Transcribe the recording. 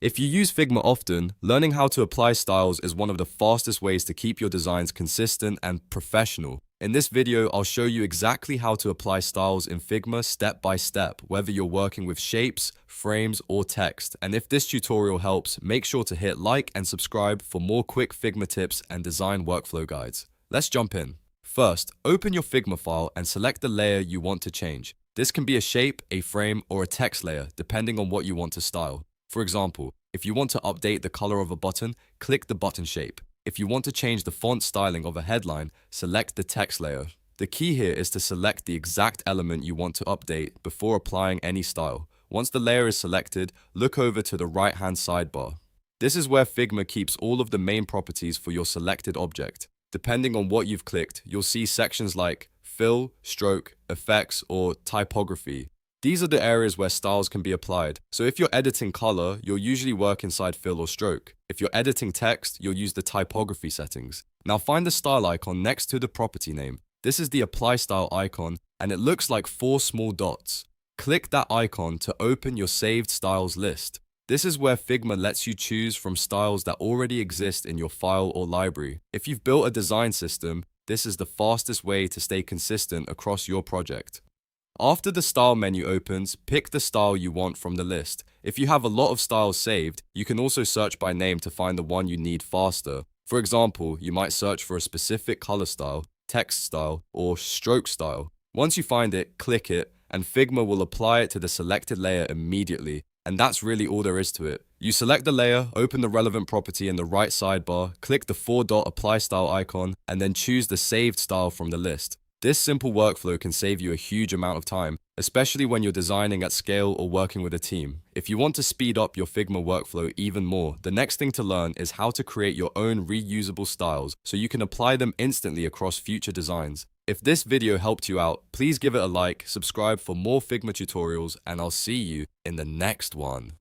If you use Figma often, learning how to apply styles is one of the fastest ways to keep your designs consistent and professional. In this video, I'll show you exactly how to apply styles in Figma step by step, whether you're working with shapes, frames, or text. And if this tutorial helps, make sure to hit like and subscribe for more quick Figma tips and design workflow guides. Let's jump in. First, open your Figma file and select the layer you want to change. This can be a shape, a frame, or a text layer, depending on what you want to style. For example, if you want to update the color of a button, click the button shape. If you want to change the font styling of a headline, select the text layer. The key here is to select the exact element you want to update before applying any style. Once the layer is selected, look over to the right-hand sidebar. This is where Figma keeps all of the main properties for your selected object. Depending on what you've clicked, you'll see sections like Fill, Stroke, Effects, or Typography. These are the areas where styles can be applied. So if you're editing color, you'll usually work inside Fill or Stroke. If you're editing text, you'll use the Typography settings. Now find the style icon next to the property name. This is the Apply Style icon, and it looks like 4 small dots. Click that icon to open your saved styles list. This is where Figma lets you choose from styles that already exist in your file or library. If you've built a design system, this is the fastest way to stay consistent across your project. After the style menu opens, pick the style you want from the list. If you have a lot of styles saved, you can also search by name to find the one you need faster. For example, you might search for a specific color style, text style, or stroke style. Once you find it, click it, and Figma will apply it to the selected layer immediately. And that's really all there is to it. You select the layer, open the relevant property in the right sidebar, click the 4-dot apply style icon, and then choose the saved style from the list. This simple workflow can save you a huge amount of time, especially when you're designing at scale or working with a team. If you want to speed up your Figma workflow even more, the next thing to learn is how to create your own reusable styles so you can apply them instantly across future designs. If this video helped you out, please give it a like, subscribe for more Figma tutorials, and I'll see you in the next one.